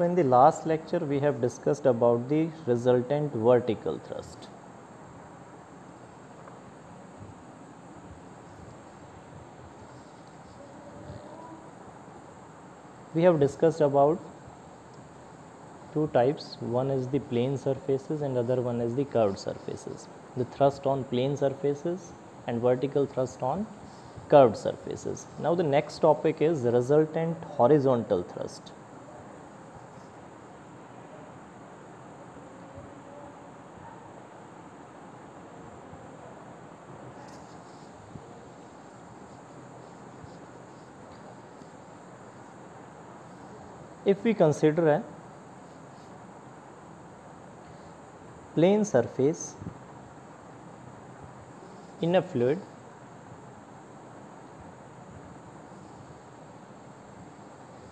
So in the last lecture we have discussed about the resultant vertical thrust. We have discussed about two types, one is the plane surfaces and other one is the curved surfaces. The thrust on plane surfaces and vertical thrust on curved surfaces. Now the next topic is the resultant horizontal thrust. If we consider a plane surface in a fluid,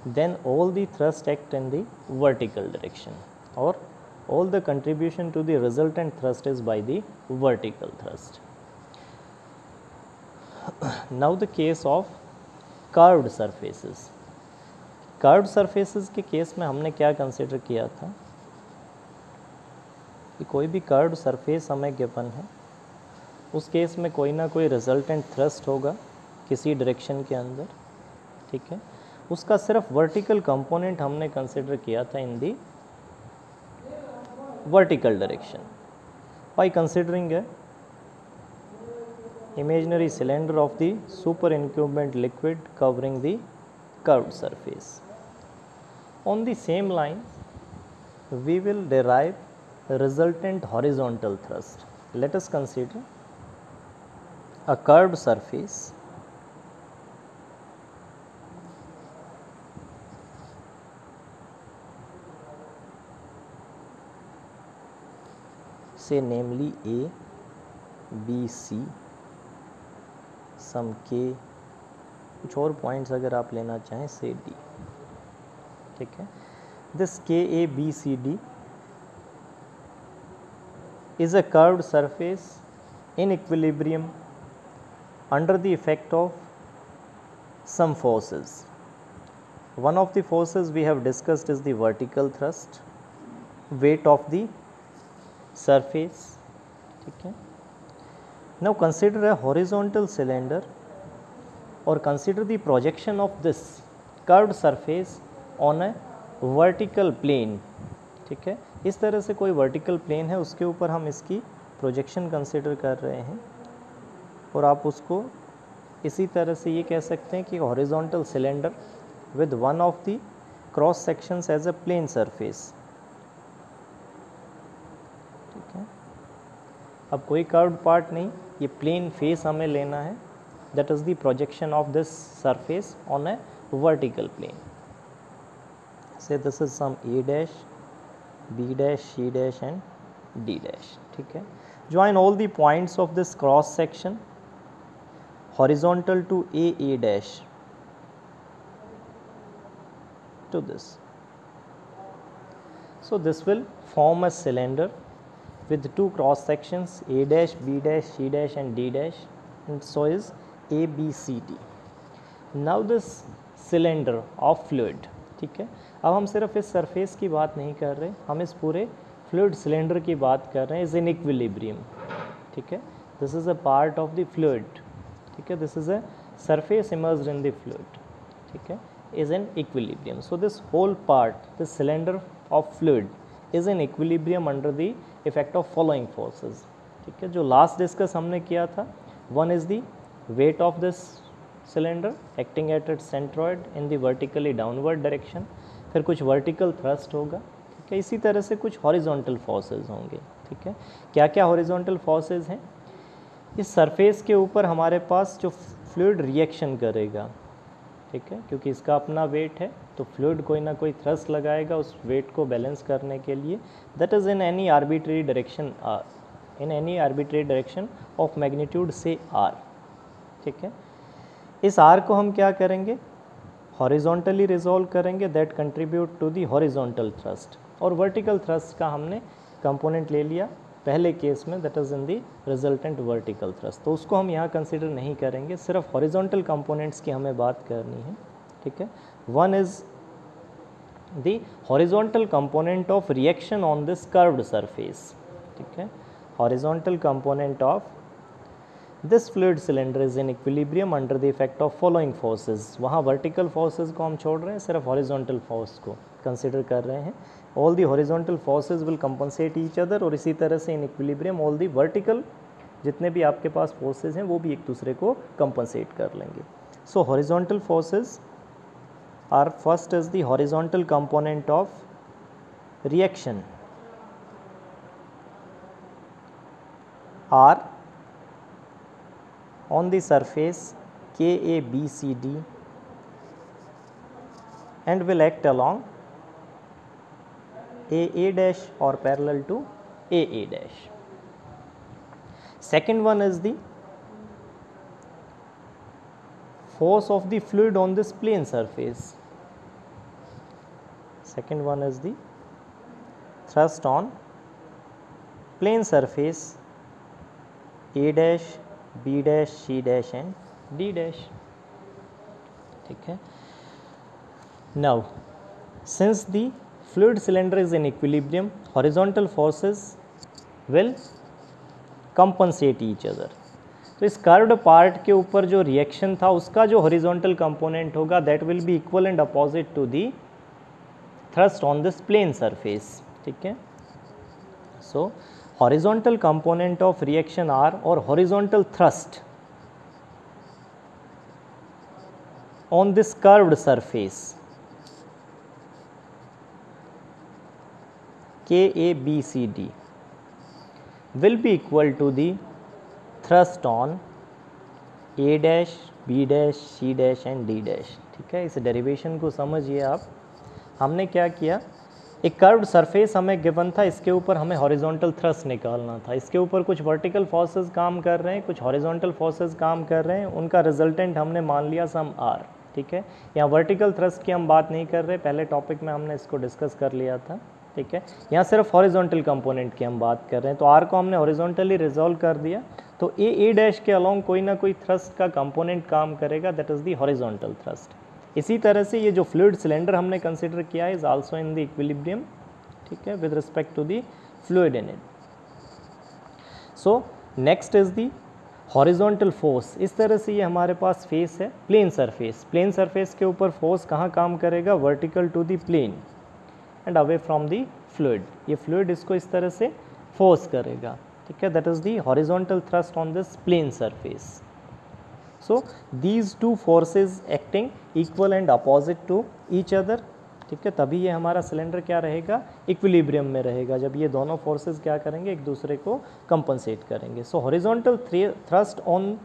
then all the thrust act in the vertical direction, or all the contribution to the resultant thrust is by the vertical thrust. Now the case of curved surfaces. Curved surfaces के case में हमने क्या consider किया था कि कोई भी curved surface हमें गिवन है, उस केस में कोई ना कोई रिजल्टेंट थ्रस्ट होगा किसी डायरेक्शन के अंदर, ठीक है। उसका सिर्फ वर्टिकल कंपोनेंट हमने कंसिडर किया था in the vertical direction by considering a imaginary cylinder of the superincumbent liquid covering the curved surface. On the same line, we will derive resultant horizontal thrust. Let us consider a curved surface say namely A, B, C, some K, कुछ और points अगर आप लेना चाहें से D, ठीक है। This KABCD is a curved surface in equilibrium under the effect of some forces. One of the forces we have discussed is the vertical thrust, weight of the surface, ठीक है। Now consider a horizontal cylinder or consider the projection of this curved surface on a vertical plane, ठीक है। इस तरह से कोई vertical plane है, उसके ऊपर हम इसकी प्रोजेक्शन कंसिडर कर रहे हैं और आप उसको इसी तरह से ये कह सकते हैं कि horizontal cylinder with one of the cross sections as a plane surface, ठीक है। अब कोई कर्व्ड पार्ट नहीं, ये प्लेन फेस हमें लेना है, that is the projection of this surface on a vertical plane. Say this is some A dash, B dash, C dash and D dash, ठीक है। Join all the points of this cross section horizontal to A dash to this. So this will form a cylinder with two cross sections A dash, B dash, C dash and D dash, and so is ABCD. Now this cylinder of fluid, ठीक है। अब हम सिर्फ इस surface की बात नहीं कर रहे, हम इस पूरे फ्लूइड सिलेंडर की बात कर रहे हैं, इज इन इक्विलिब्रियम, ठीक है। This is a part of the fluid, ठीक है। This is a surface immersed in the fluid, ठीक है, is in equilibrium. So this whole part, this cylinder of fluid is in equilibrium under the effect of following forces, ठीक है। जो last discuss हमने किया था, one is the weight of this cylinder acting at its centroid in the vertically downward direction, फिर कुछ vertical thrust होगा, ठीक है। इसी तरह से कुछ horizontal forces होंगे, ठीक है। क्या क्या horizontal forces हैं? इस surface के ऊपर हमारे पास जो fluid reaction करेगा, ठीक है, क्योंकि इसका अपना weight है, तो fluid कोई ना कोई thrust लगाएगा उस weight को balance करने के लिए, that is in any arbitrary direction r, in any arbitrary direction of magnitude say r, ठीक है। इस R को हम क्या करेंगे, हॉरिजॉन्टली रिजॉल्व करेंगे, that contribute to the horizontal thrust, और वर्टिकल थ्रस्ट का हमने कंपोनेंट ले लिया पहले केस में, that is in the resultant vertical thrust, तो उसको हम यहाँ कंसिडर नहीं करेंगे, सिर्फ हॉरिजॉन्टल कंपोनेंट्स की हमें बात करनी है, ठीक है। One is the horizontal component of reaction on this curved surface. ठीक है, horizontal component of this fluid cylinder is in equilibrium under the effect of following forces. वहाँ vertical forces को हम छोड़ रहे हैं, सिर्फ horizontal force को consider कर रहे हैं. All the horizontal forces will compensate each other, और इसी तरह से in equilibrium all the vertical जितने भी आपके पास forces हैं वो भी एक दूसरे को compensate कर लेंगे. So horizontal forces are, first is the horizontal component of reaction are on the surface KABCD and will act along AA dash or parallel to AA dash. Second one is the force of the fluid on this plane surface. Second one is the thrust on plane surface A dash, B dash, C dash and D dash. ठीक है. Now, since the fluid cylinder is in equilibrium, horizontal forces will compensate each other. तो इस curved part के ऊपर जो reaction था उसका जो हॉरिजॉन्टल कंपोनेंट होगा that will be equal and opposite to the thrust on this plane surface. ठीक है. So horizontal component of reaction R और horizontal thrust on this curved surface KABCD will be equal to the thrust on A dash, B dash, C dash and D dash. ठीक है. इस derivation को समझिए आप. हमने क्या किया, एक कर्व्ड सरफेस हमें गिवन था, इसके ऊपर हमें हॉरिजॉन्टल थ्रस्ट निकालना था. इसके ऊपर कुछ वर्टिकल फोर्सेस काम कर रहे हैं, कुछ हॉरिजॉन्टल फोर्सेस काम कर रहे हैं, उनका रिजल्टेंट हमने मान लिया सम R. ठीक है. यहाँ वर्टिकल थ्रस्ट की हम बात नहीं कर रहे, पहले टॉपिक में हमने इसको डिस्कस कर लिया था. ठीक है. यहाँ सिर्फ हॉरिजॉन्टल कंपोनेंट की हम बात कर रहे हैं, तो R को हमने हॉरिजॉन्टली रिजॉल्व कर दिया. तो A डैश के अलोंग कोई ना कोई थ्रस्ट का कंपोनेंट काम करेगा, that is the horizontal thrust. इसी तरह से ये जो फ्लूइड सिलेंडर हमने कंसिडर किया है is also in the equilibrium. ठीक है, with respect to the fluid in it. So next is the horizontal force. इस तरह से ये हमारे पास फेस है, प्लेन सरफेस. प्लेन सरफेस के ऊपर फोर्स कहाँ काम करेगा, vertical to the plane and away from the fluid. ये फ्लूइड इसको इस तरह से फोर्स करेगा. ठीक है, that is the horizontal thrust on this plane surface. So these two forces acting equal and opposite to each other. ठीक है, तभी ये हमारा सिलेंडर क्या रहेगा, इक्विलिब्रियम में रहेगा, जब ये दोनों फोर्सेस क्या करेंगे, एक दूसरे को कंपनसेट करेंगे. So horizontal thrust on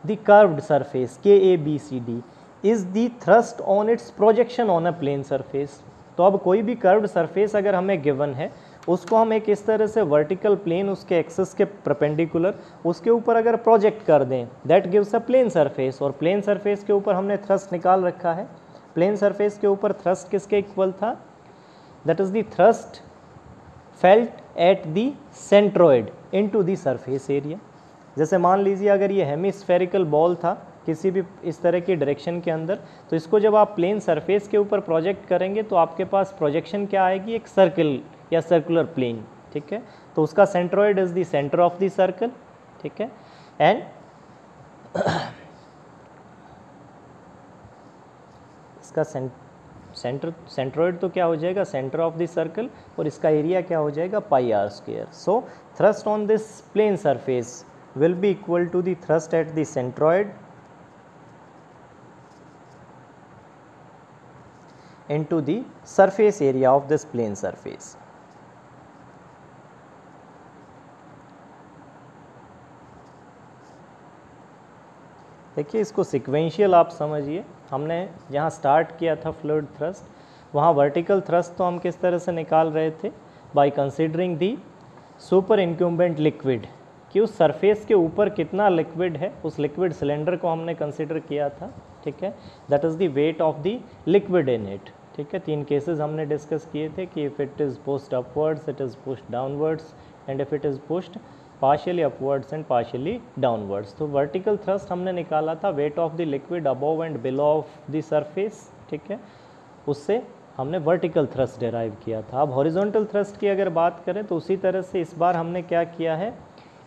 the curved surface KABCD is the thrust on its projection on a plane surface. तो अब कोई भी कर्व्ड सरफेस अगर हमें गिवन है, उसको हम एक इस तरह से वर्टिकल प्लेन उसके एक्सिस के परपेंडिकुलर उसके ऊपर अगर प्रोजेक्ट कर दें, that gives a plane surface. और प्लेन सरफेस के ऊपर हमने थ्रस्ट निकाल रखा है. प्लेन सरफेस के ऊपर थ्रस्ट किसके इक्वल था, that is the thrust felt at the centroid into the surface area. जैसे मान लीजिए अगर ये हेमिस्फेरिकल बॉल था किसी भी इस तरह की डायरेक्शन के अंदर, तो इसको जब आप प्लेन सरफेस के ऊपर प्रोजेक्ट करेंगे तो आपके पास प्रोजेक्शन क्या आएगी, एक सर्कल या सर्कुलर प्लेन. ठीक है, तो उसका centroid is the centre of the circle. ठीक है, एंड इसका सेंट्रोइड तो क्या हो जाएगा, सेंटर ऑफ द सर्कल, और इसका एरिया क्या हो जाएगा, πr². So thrust on this plane surface will be equal to the thrust at the centroid into the surface area of this plane surface. देखिए इसको सिक्वेंशियल आप समझिए. हमने जहाँ स्टार्ट किया था फ्लूइड थ्रस्ट, वहाँ वर्टिकल थ्रस्ट तो हम किस तरह से निकाल रहे थे, बाय कंसीडरिंग दी सुपर इंक्यूम्बेंट लिक्विड, कि उस सरफेस के ऊपर कितना लिक्विड है, उस लिक्विड सिलेंडर को हमने कंसीडर किया था. ठीक है, that is the weight of the liquid in it. ठीक है, 3 केसेस हमने डिस्कस किए थे कि if it is pushed upwards it is pushed downwards and if it is pushed partially upwards and partially downwards. तो वर्टिकल थ्रस्ट हमने निकाला था weight of the liquid above and below of the surface. ठीक है, उससे हमने vertical thrust derive किया था। अब हॉरिजॉन्टल थ्रस्ट की अगर बात करें तो उसी तरह से इस बार हमने क्या किया है,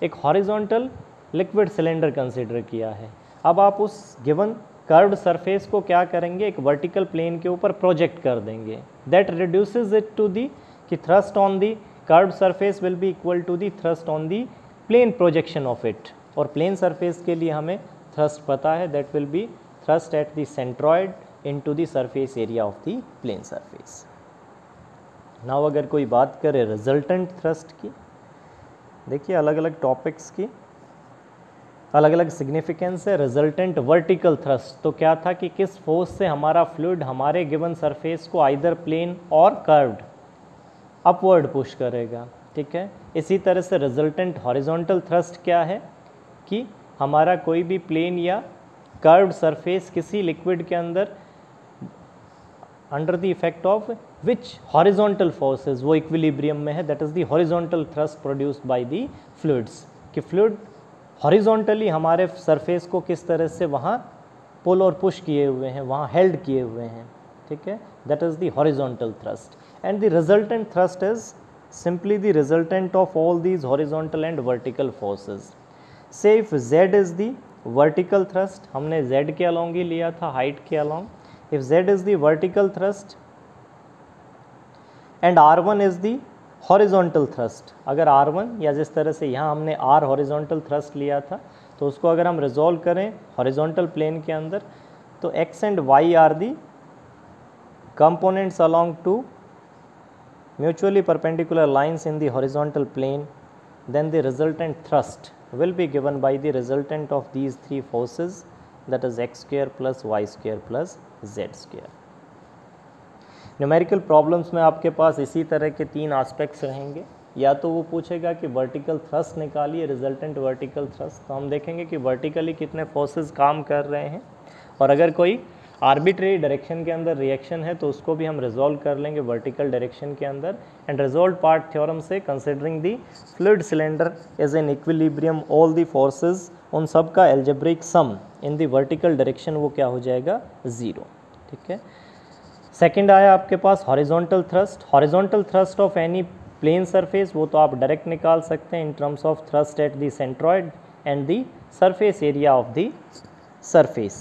एक हॉरिजॉन्टल लिक्विड सिलेंडर कंसिडर किया है। अब आप उस गिवन कर्व्ड सरफेस को क्या करेंगे, एक वर्टिकल प्लेन के ऊपर प्रोजेक्ट कर देंगे। That reduces it to the कि thrust on the curved surface will be equal to the thrust on the plane projection of it. और प्लेन सरफेस के लिए हमें थ्रस्ट पता है, that will be thrust at the centroid into the surface area of the plane surface. Now अगर कोई बात करे रिजल्टेंट थ्रस्ट की, देखिए अलग अलग टॉपिक्स की अलग अलग सिग्निफिकेंस है। रिजल्टेंट वर्टिकल थ्रस्ट तो क्या था कि किस फोर्स से हमारा फ्लूइड हमारे गिवन सरफेस को आइदर प्लेन और कर्व्ड अपवर्ड पुश करेगा, ठीक है। इसी तरह से रिजल्टेंट हॉरिजॉन्टल थ्रस्ट क्या है कि हमारा कोई भी प्लेन या कर्व्ड सरफेस किसी लिक्विड के अंदर under the effect of which horizontal forces वो इक्विलिब्रियम में है, that is the horizontal thrust produced by the fluids. कि फ्लूइड हॉरिजॉन्टली हमारे सरफेस को किस तरह से वहाँ पुल और पुश किए हुए हैं, वहाँ हेल्ड किए हुए हैं, ठीक है। That is the horizontal thrust and the resultant thrust is simply the resultant of all these horizontal and vertical forces. So if z is the vertical thrust, हमने z के अलॉन्ग ही लिया था, हाइट के along. If z is the vertical thrust and r1 is the horizontal thrust, अगर r1 या जिस तरह से यहाँ हमने r हॉरिजॉन्टल थ्रस्ट लिया था तो उसको अगर हम रिजॉल्व करें हॉरिजॉन्टल प्लेन के अंदर तो x and y are the components along two mutually perpendicular lines in the horizontal plane, then the resultant thrust will be given by the resultant of these three forces, that is x square plus y square plus z square. Numerical problems में आपके पास इसी तरह के तीन aspects रहेंगे। या तो वो पूछेगा कि वर्टिकल थ्रस्ट निकालिए, रिजल्टेंट वर्टिकल थ्रस्ट, तो हम देखेंगे कि वर्टिकली कितने फोर्सेस काम कर रहे हैं, और अगर कोई आर्बिट्रेरी डायरेक्शन के अंदर रिएक्शन है तो उसको भी हम रिजॉल्व कर लेंगे वर्टिकल डायरेक्शन के अंदर। एंड रिजॉल्व पार्ट थ्योरम से considering the fluid cylinder as an equilibrium all the forces, उन सब का algebraic sum in the vertical direction वो क्या हो जाएगा, 0, ठीक है। सेकंड आया आपके पास horizontal thrust. Horizontal thrust of any plane surface वो तो आप डायरेक्ट निकाल सकते हैं in terms of thrust at the centroid and the surface area of the surface.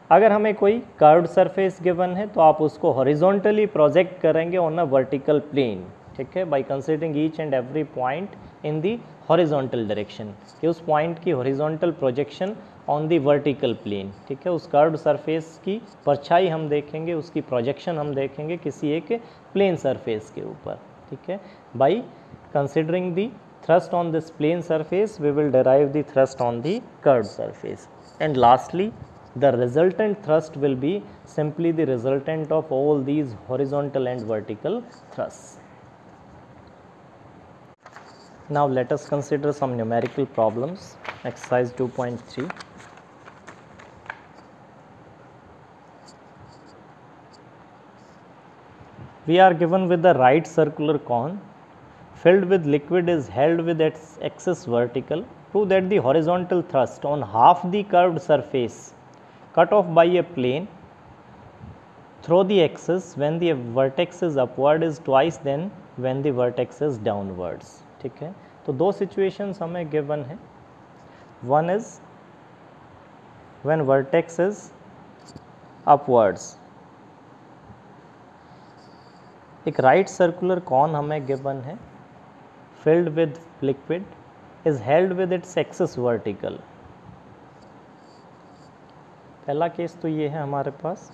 अगर हमें कोई कर्व्ड सरफेस गिवन है तो आप उसको हॉरिजॉन्टली प्रोजेक्ट करेंगे ऑन अ वर्टिकल प्लेन, ठीक है, by considering each and every point in the horizontal direction, कि उस पॉइंट की horizontal projection on the vertical plane, ठीक है। उस कर्व्ड सरफेस की परछाई हम देखेंगे, उसकी प्रोजेक्शन हम देखेंगे किसी एक प्लेन सरफेस के ऊपर, ठीक है। By considering the thrust on this plane surface we will derive the thrust on the curved surface. And lastly the resultant thrust will be simply the resultant of all these horizontal and vertical thrusts. Now let us consider some numerical problems. Exercise 2.3. We are given with the right circular cone filled with liquid is held with its axis vertical. Prove that the horizontal thrust on half the curved surface cut off by a plane through the axis when the vertex is upward is twice than when the vertex is downwards, ठीक है। तो दो situations हमें given है। One is when vertex is upwards, एक right circular cone हमें given है, filled with liquid is held with its axis vertical. पहला केस तो ये है हमारे पास,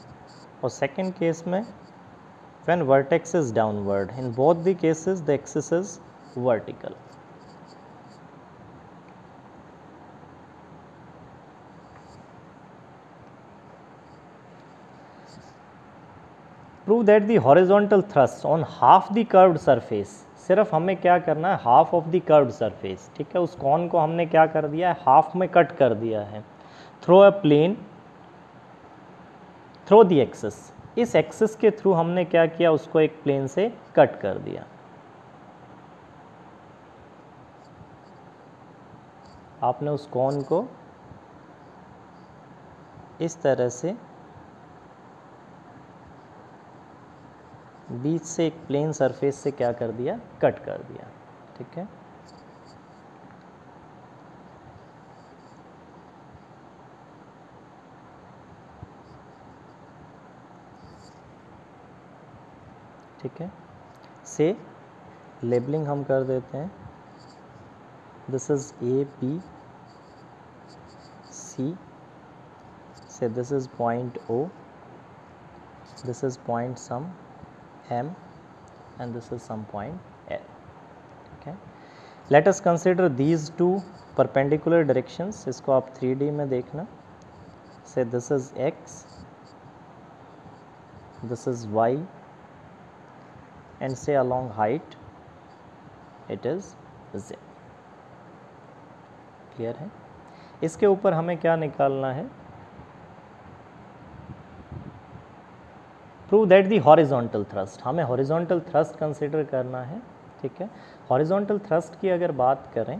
और सेकंड केस में when vertex is downward. In both the cases the axis is vertical. Prove that the horizontal thrust on half the curved surface, सिर्फ हमें क्या करना है, half of the curved surface, ठीक है। उस कॉन को हमने क्या कर दिया है, हाफ में कट कर दिया है, through a plane through the axis, इस एक्सिस के थ्रू हमने क्या किया, उसको एक प्लेन से कट कर दिया। आपने उस कॉन को इस तरह से बीच से एक प्लेन सरफेस से क्या कर दिया, कट कर दिया, ठीक है। ठीक है, से लेबलिंग हम कर देते हैं, this is A B C, so this is point O, this is point some M and this is some point L. Okay, let us consider these two perpendicular directions. इसको आप 3D में देखना, say this is X, this is Y and say along height it is Z. Clear है? इसके ऊपर हमें क्या निकालना है, prove that the horizontal thrust, हमें हॉरिजॉन्टल थ्रस्ट कंसिडर करना है, ठीक है। हॉरिजॉन्टल थ्रस्ट की अगर बात करें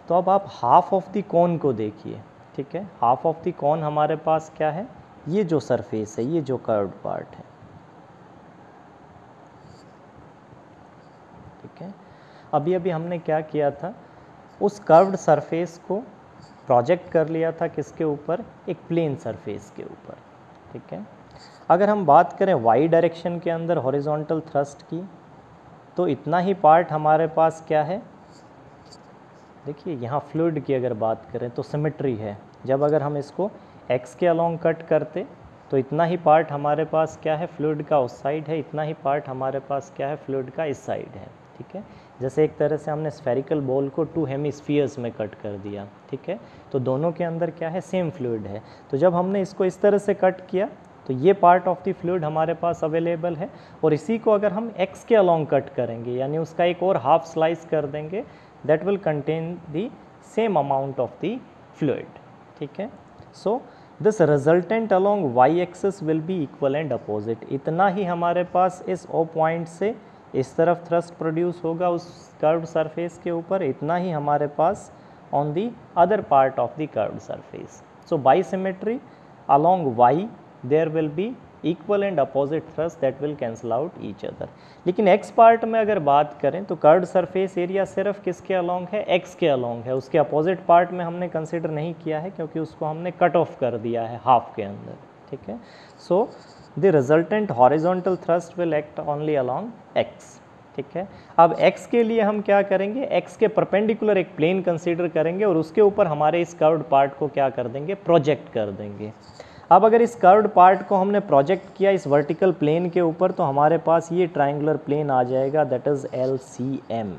तो अब आप हाफ ऑफ द कोन को देखिए, ठीक है। हाफ ऑफ द कोन हमारे पास क्या है, ये जो सरफेस है, ये जो कर्व्ड पार्ट है, ठीक है। अभी अभी हमने क्या किया था, उस कर्व्ड सरफेस को प्रोजेक्ट कर लिया था किसके ऊपर, एक प्लेन सरफेस के ऊपर, ठीक है। अगर हम बात करें वाई डायरेक्शन के अंदर हॉरिजॉन्टल थ्रस्ट की, तो इतना ही पार्ट हमारे पास क्या है, देखिए यहाँ फ्लूइड की अगर बात करें तो सिमेट्री है, जब अगर हम इसको एक्स के अलोंग कट करते तो इतना ही पार्ट हमारे पास क्या है, फ्लूइड का उस साइड है, इतना ही पार्ट हमारे पास क्या है, फ्लूइड का इस साइड है, ठीक है। जैसे एक तरह से हमने स्फेरिकल बॉल को 2 हेमिस्फीयर्स में कट कर दिया, ठीक है, तो दोनों के अंदर क्या है, सेम फ्लूइड है। तो जब हमने इसको इस तरह से कट किया तो ये पार्ट ऑफ द फ्लूइड हमारे पास अवेलेबल है, और इसी को अगर हम एक्स के अलोंग कट करेंगे, यानी उसका एक और हाफ स्लाइस कर देंगे, that will contain the same amount of the fluid, ठीक है। So this resultant along y axis will be equal and opposite, इतना ही हमारे पास इस ओ पॉइंट से इस तरफ थ्रस्ट प्रोड्यूस होगा उस कर्व्ड सरफेस के ऊपर, इतना ही हमारे पास on the other part of the curved surface. So by symmetry along y there will be equal and opposite thrust that will cancel out each other. लेकिन x पार्ट में अगर बात करें तो कर्व्ड सरफेस एरिया सिर्फ किसके along है, x के अलोंग है, उसके अपोजिट पार्ट में हमने कंसिडर नहीं किया है क्योंकि उसको हमने कट ऑफ कर दिया है हाफ के अंदर, ठीक है। So the resultant horizontal thrust will act only along x, ठीक है। अब x के लिए हम क्या करेंगे, x के परपेंडिकुलर एक प्लेन कंसिडर करेंगे और उसके ऊपर हमारे इस कर्व्ड पार्ट को क्या कर देंगे, प्रोजेक्ट कर देंगे। अब अगर इस कर्व्ड पार्ट को हमने प्रोजेक्ट किया इस वर्टिकल प्लेन के ऊपर तो हमारे पास ये ट्रायंगुलर प्लेन आ जाएगा, दैट इज LCM।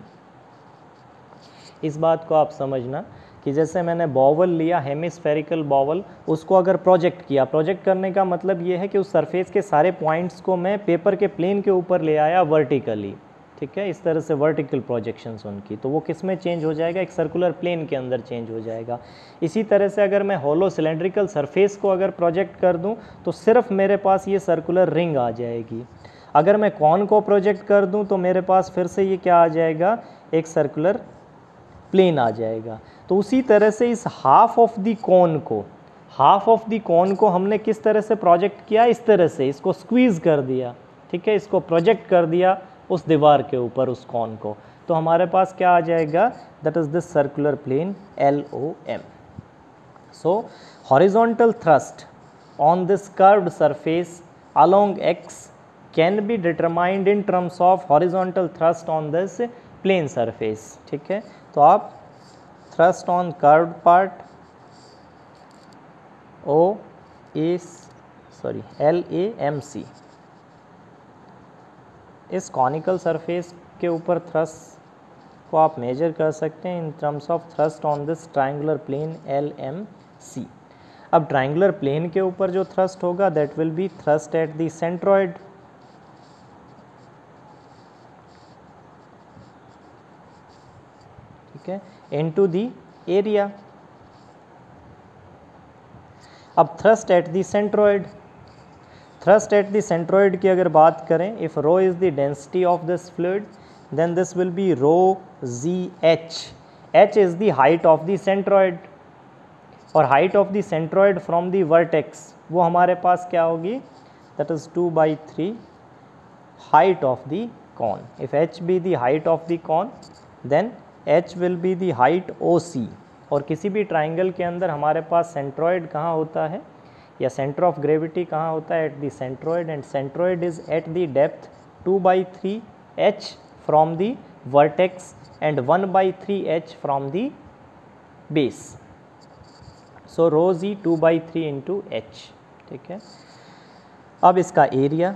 इस बात को आप समझना कि जैसे मैंने बॉवल लिया, हेमिस्फेरिकल बॉवल, उसको अगर प्रोजेक्ट किया, प्रोजेक्ट करने का मतलब ये है कि उस सरफेस के सारे पॉइंट्स को मैं पेपर के प्लेन के ऊपर ले आया वर्टिकली, ठीक है, इस तरह से वर्टिकल प्रोजेक्शंस उनकी, तो वो किस में चेंज हो जाएगा, एक सर्कुलर प्लेन के अंदर चेंज हो जाएगा। इसी तरह से अगर मैं होलो सिलेंड्रिकल सरफेस को अगर प्रोजेक्ट कर दूं तो सिर्फ मेरे पास ये सर्कुलर रिंग आ जाएगी। अगर मैं कॉन को प्रोजेक्ट कर दूं तो मेरे पास फिर से ये क्या आ जाएगा, एक सर्कुलर प्लेन आ जाएगा। तो उसी तरह से इस हाफ ऑफ द कोन को हमने किस तरह से प्रोजेक्ट किया, इस तरह से इसको स्क्वीज़ कर दिया, ठीक है, इसको प्रोजेक्ट कर दिया उस दीवार के ऊपर, उस कॉन को, तो हमारे पास क्या आ जाएगा, that is this circular plane LOM। So horizontal thrust on this curved surface along x can be determined in terms of horizontal thrust on this plane surface, ठीक है। तो आप thrust on curved part LAMC, इस conical surface के ऊपर thrust को आप measure कर सकते हैं in terms of thrust on this triangular plane LMC। अब ट्रायंगुलर प्लेन के ऊपर जो थ्रस्ट होगा that will be thrust at the centroid, ठीक है, इनटू द एरिया। अब thrust at the centroid, thrust at the centroid की अगर बात करें, if rho is the density of this fluid then this will be rho ZH, H is the height of the centroid, और height of the centroid from the vertex वो हमारे पास क्या होगी, that is 2/3 height of the cone. If h be the height of the cone, then h will be the height OC. और किसी भी triangle के अंदर हमारे पास सेंट्रॉइड कहाँ होता है या सेंटर ऑफ ग्रेविटी कहाँ होता है? At the centroid, and centroid is at the depth 2/3h from the vertex and 1/3h from the base. So rho g 2/3 into h. ठीक है. अब इसका area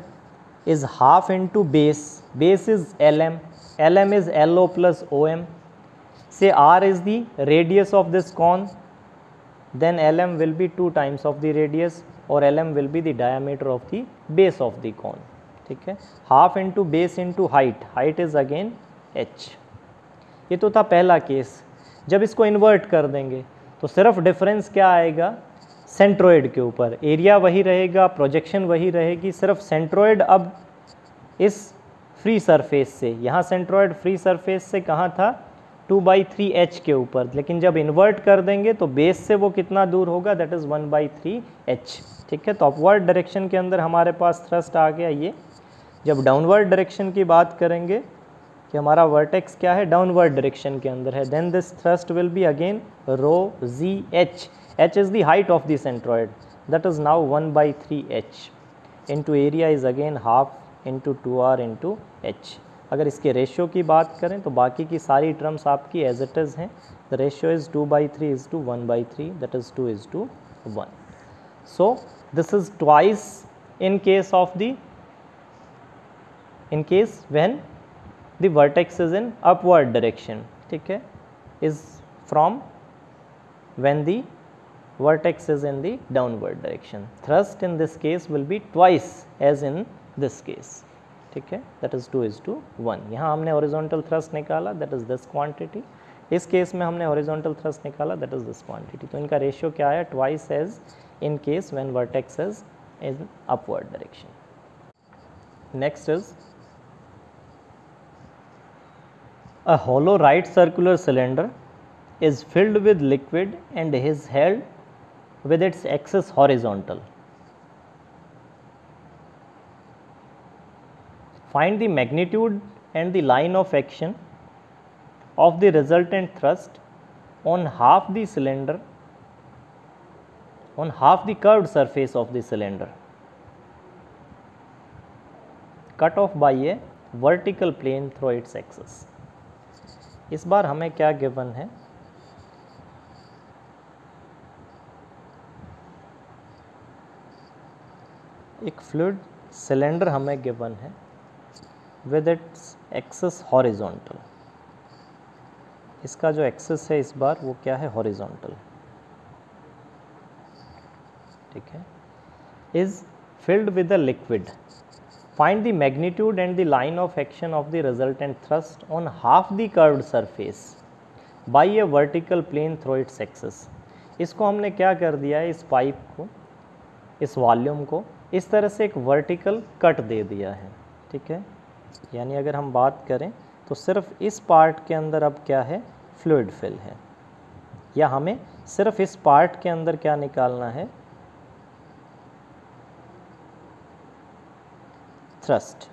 is half into base. Base is LM. LM is LO plus OM. Say R is the radius of this cone, then LM will be 2 times of the radius, or LM will be the diameter of the base of the cone. ठीक है. Half into base into height. Height is again h. ये तो था पहला case. जब इसको invert कर देंगे तो सिर्फ डिफरेंस क्या आएगा? सेंट्रोइड के ऊपर. एरिया वही रहेगा, प्रोजेक्शन वही रहेगी, सिर्फ सेंट्रोइड अब इस फ्री सरफेस से, यहाँ सेंट्रोइड फ्री सरफेस से कहाँ था? 2/3h के ऊपर. लेकिन जब इन्वर्ट कर देंगे तो बेस से वो कितना दूर होगा? That is 1/3h. ठीक है. तो अपवर्ड डायरेक्शन के अंदर हमारे पास थ्रस्ट आ गया ये. जब डाउनवर्ड डायरेक्शन की बात करेंगे कि हमारा वर्टेक्स क्या है? डाउनवर्ड डायरेक्शन के अंदर है, then this thrust will be again rho g h. h is the height of the centroid, that is now 1/3h into area is again half into 2r into h. अगर इसके ratio की बात करें तो बाकी की सारी टर्म्स आपकी एज इट इज़ हैं. The ratio is 2/3 is to 1/3, that is 2 is to 1. So this is twice in case when the vertex is in upward direction. ठीक है. is from when the vertex is in the downward direction. Thrust in this case will be twice as in this case. ठीक है. that is 2 is to 1. यहाँ हमने horizontal thrust निकाला, that is this quantity. इस case में हमने horizontal thrust निकाला, that is this quantity. तो इनका रेशियो क्या है? twice as in case when vertex is in upward direction. Next is a hollow right circular cylinder is filled with liquid and is held with its axis horizontal. Find the magnitude and the line of action of the resultant thrust on half the cylinder, on half the curved surface of the cylinder, cut off by a vertical plane through its axis. इस बार हमें क्या given है? एक fluid cylinder हमें given है with its axis horizontal. इसका जो axis है इस बार वो क्या है? हॉरिजॉन्टल. ठीक है. Is filled with a liquid. Find the magnitude and the line of action of the resultant thrust on half the curved surface by a vertical plane through its axis. इसको हमने क्या कर दिया है? इस पाइप को, इस वॉल्यूम को इस तरह से एक वर्टिकल कट दे दिया है. ठीक है. यानी अगर हम बात करें तो सिर्फ इस पार्ट के अंदर अब क्या है? फ्लूइड फिल है. या हमें सिर्फ इस पार्ट के अंदर क्या निकालना है? थ्रस्ट.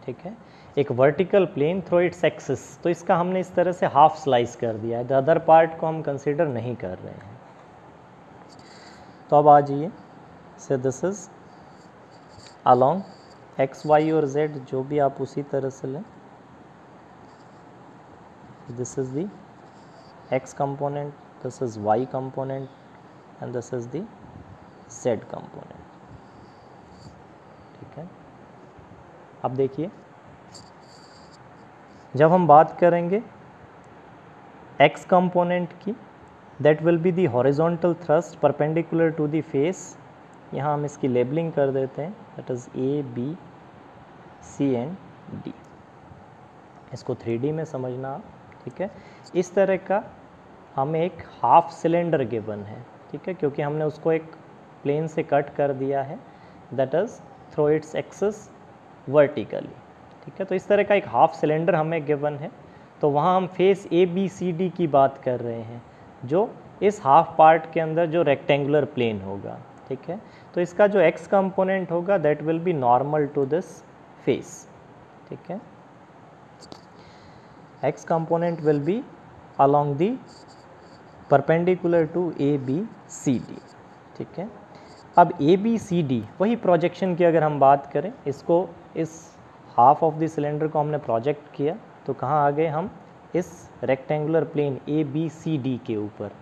ठीक है. एक vertical plane through its axis. तो इसका हमने इस तरह से हाफ स्लाइस कर दिया है. द अदर पार्ट को हम कंसीडर नहीं कर रहे हैं. तो अब आ जाइए. से this is along x, y और z, जो भी आप उसी तरह से लें. This is the x component, this is y component and this is the z component. ठीक है. अब देखिए, जब हम बात करेंगे x कंपोनेंट की, that will be the horizontal thrust perpendicular to the face. यहाँ हम इसकी लेबलिंग कर देते हैं, that is A, B, C and D. इसको 3D में समझना आप. ठीक है. इस तरह का हमें एक हाफ सिलेंडर गिवन है. ठीक है. क्योंकि हमने उसको एक प्लेन से कट कर दिया है, that is through its axis vertically. ठीक है. तो इस तरह का एक हाफ सिलेंडर हमें गिवन है. तो वहाँ हम फेस ABCD की बात कर रहे हैं, जो इस हाफ पार्ट के अंदर जो रेक्टेंगुलर प्लेन होगा. ठीक है. तो इसका जो x कंपोनेंट होगा that will be normal to this face, ठीक है। x component will be along the perpendicular to ABCD, ठीक है। अब ABCD वही प्रोजेक्शन की अगर हम बात करें, इसको इस हाफ ऑफ द सिलेंडर को हमने प्रोजेक्ट किया तो कहाँ आ गए हम, इस रेक्टेंगुलर प्लेन ABCD के ऊपर,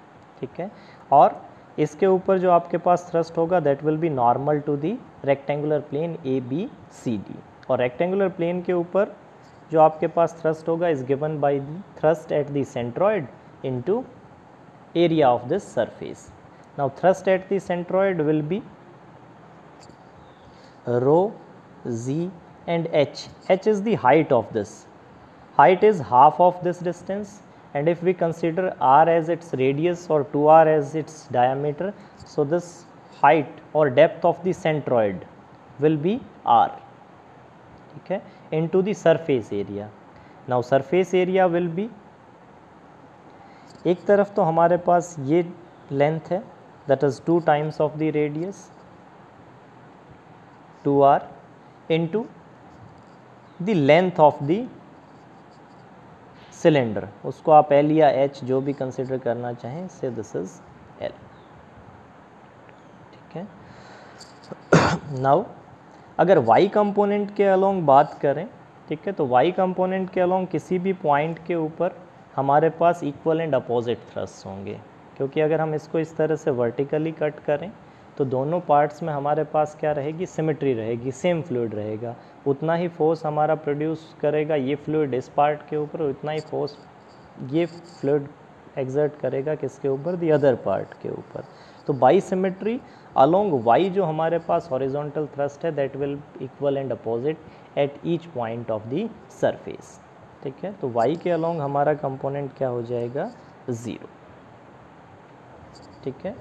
ठीक है। और इसके ऊपर जो आपके पास थ्रस्ट होगा that will be normal to the rectangular plane ABCD, और रेक्टेंगुलर प्लेन के ऊपर जो आपके पास थ्रस्ट होगा is given by the thrust at the centroid into area of this surface. Now thrust at the centroid will be rho, z and h. H is the height of this. Height is half of this distance, and if we consider r as its radius or 2r as its diameter, so this height or depth of the centroid will be r, ठीक है, into the surface area. Now surface area will be, एक तरफ तो हमारे पास ये length है that is 2 times of the radius 2r into the length of the cylinder, उसको आप L या H जो भी कंसिडर करना चाहें, से दिस इज L, ठीक है। नाउ अगर y कंपोनेंट के अलोंग बात करें, ठीक है, तो y कंपोनेंट के अलोंग किसी भी पॉइंट के ऊपर हमारे पास इक्वल एंड अपोजिट थ्रस्ट होंगे, क्योंकि अगर हम इसको इस तरह से वर्टिकली कट करें तो दोनों पार्ट्स में हमारे पास क्या रहेगी, सिमेट्री रहेगी, सेम फ्लूइड रहेगा, उतना ही फोर्स हमारा प्रोड्यूस करेगा ये फ्लूइड इस पार्ट के ऊपर, उतना ही फोर्स ये फ्लूइड एक्सर्ट करेगा किसके ऊपर, द अदर पार्ट के ऊपर। तो बाई सिमेट्री अलोंग वाई जो हमारे पास हॉरिजॉन्टल थ्रस्ट है that will equal and opposite at each point of the surface, ठीक है। तो वाई के अलोंग हमारा कंपोनेंट क्या हो जाएगा, 0, ठीक है।